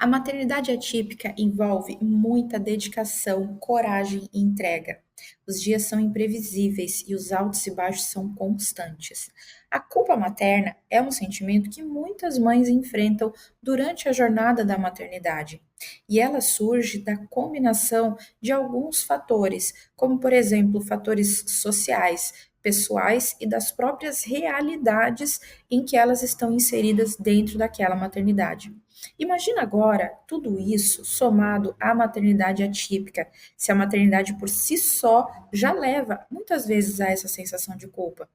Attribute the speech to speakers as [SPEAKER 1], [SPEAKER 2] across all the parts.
[SPEAKER 1] A maternidade atípica envolve muita dedicação, coragem e entrega. Os dias são imprevisíveis e os altos e baixos são constantes. A culpa materna é um sentimento que muitas mães enfrentam durante a jornada da maternidade. E ela surge da combinação de alguns fatores, como, por exemplo, fatores sociais, pessoais e das próprias realidades em que elas estão inseridas dentro daquela maternidade. Imagina agora tudo isso somado à maternidade atípica, se a maternidade por si só já leva muitas vezes a essa sensação de culpa.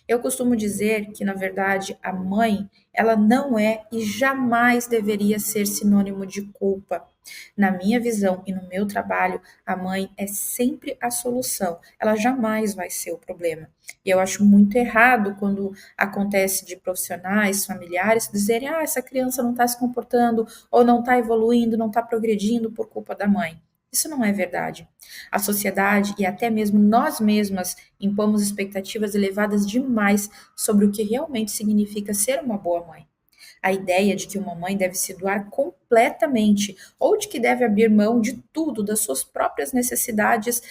[SPEAKER 1] Eu costumo dizer que, na verdade, a mãe, ela não é e jamais deveria ser sinônimo de culpa. Na minha visão e no meu trabalho, a mãe é sempre a solução, ela jamais vai ser o problema. E eu acho muito errado quando acontece de profissionais, familiares dizerem: ah, essa criança não está se comportando, ou não está evoluindo, não está progredindo por culpa da mãe. Isso não é verdade. A sociedade e até mesmo nós mesmas impomos expectativas elevadas demais sobre o que realmente significa ser uma boa mãe. A ideia de que uma mãe deve se doar completamente ou de que deve abrir mão de tudo, das suas próprias necessidades,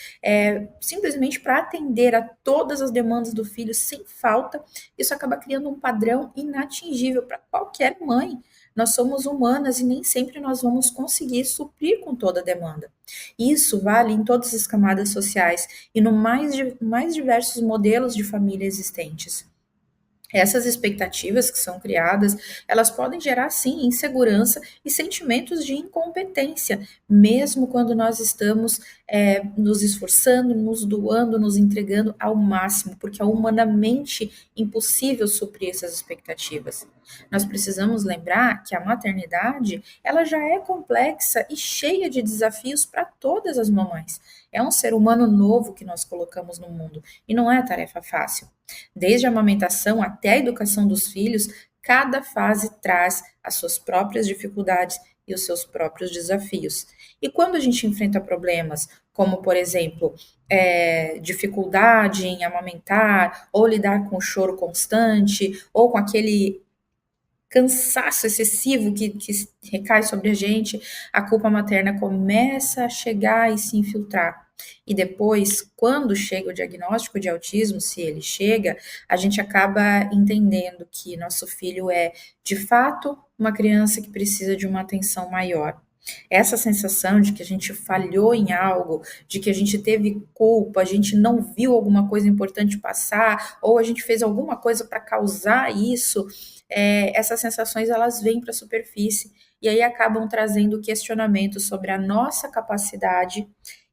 [SPEAKER 1] simplesmente para atender a todas as demandas do filho sem falta, isso acaba criando um padrão inatingível para qualquer mãe. Nós somos humanas e nem sempre nós vamos conseguir suprir com toda a demanda. Isso vale em todas as camadas sociais e no mais diversos modelos de família existentes. Essas expectativas que são criadas, elas podem gerar sim insegurança e sentimentos de incompetência, mesmo quando nós estamos nos esforçando, nos doando, nos entregando ao máximo, porque é humanamente impossível suprir essas expectativas. Nós precisamos lembrar que a maternidade, ela já é complexa e cheia de desafios para todas as mamães. É um ser humano novo que nós colocamos no mundo e não é tarefa fácil. Desde a amamentação até a educação dos filhos, cada fase traz as suas próprias dificuldades e os seus próprios desafios. E quando a gente enfrenta problemas, como por exemplo, dificuldade em amamentar, ou lidar com o choro constante, ou com aquele cansaço excessivo que recai sobre a gente, a culpa materna começa a chegar e se infiltrar. E depois, quando chega o diagnóstico de autismo, se ele chega, a gente acaba entendendo que nosso filho é, de fato, uma criança que precisa de uma atenção maior. Essa sensação de que a gente falhou em algo, de que a gente teve culpa, a gente não viu alguma coisa importante passar, ou a gente fez alguma coisa para causar isso, essas sensações elas vêm para a superfície e aí acabam trazendo questionamentos sobre a nossa capacidade.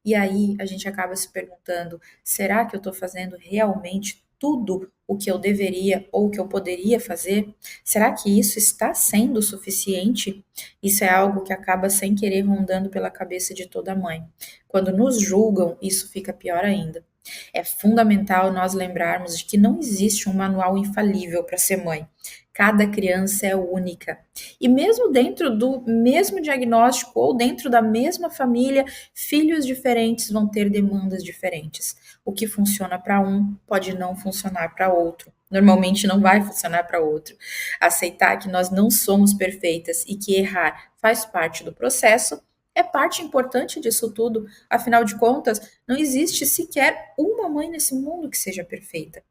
[SPEAKER 1] E aí a gente acaba se perguntando: será que eu estou fazendo realmente tudo o que eu deveria ou o que eu poderia fazer? Será que isso está sendo suficiente? Isso é algo que acaba sem querer rondando pela cabeça de toda mãe. Quando nos julgam, isso fica pior ainda. É fundamental nós lembrarmos de que não existe um manual infalível para ser mãe. Cada criança é única. E mesmo dentro do mesmo diagnóstico ou dentro da mesma família, filhos diferentes vão ter demandas diferentes. O que funciona para um pode não funcionar para outro. Normalmente não vai funcionar para outro. Aceitar que nós não somos perfeitas e que errar faz parte do processo é parte importante disso tudo. Afinal de contas, não existe sequer uma mãe nesse mundo que seja perfeita.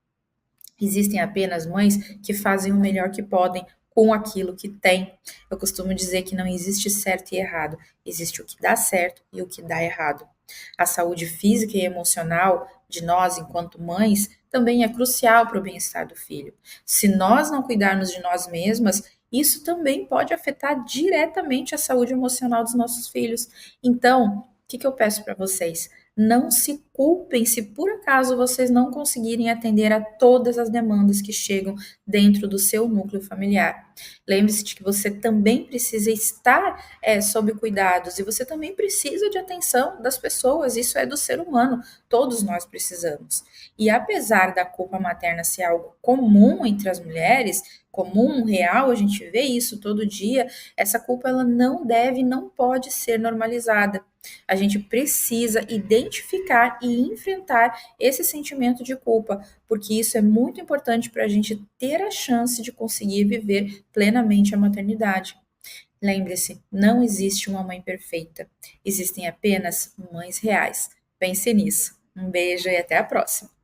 [SPEAKER 1] Existem apenas mães que fazem o melhor que podem com aquilo que têm. Eu costumo dizer que não existe certo e errado, existe o que dá certo e o que dá errado. A saúde física e emocional de nós, enquanto mães, também é crucial para o bem-estar do filho. Se nós não cuidarmos de nós mesmas, isso também pode afetar diretamente a saúde emocional dos nossos filhos. Então, o que eu peço para vocês? Não se culpem se por acaso vocês não conseguirem atender a todas as demandas que chegam dentro do seu núcleo familiar. Lembre-se de que você também precisa estar sob cuidados e você também precisa de atenção das pessoas. Isso é do ser humano, todos nós precisamos. E apesar da culpa materna ser algo comum entre as mulheres, comum, real, a gente vê isso todo dia, essa culpa ela não deve, não pode ser normalizada. A gente precisa identificar e enfrentar esse sentimento de culpa, porque isso é muito importante para a gente ter a chance de conseguir viver plenamente a maternidade. Lembre-se, não existe uma mãe perfeita. Existem apenas mães reais. Pense nisso. Um beijo e até a próxima.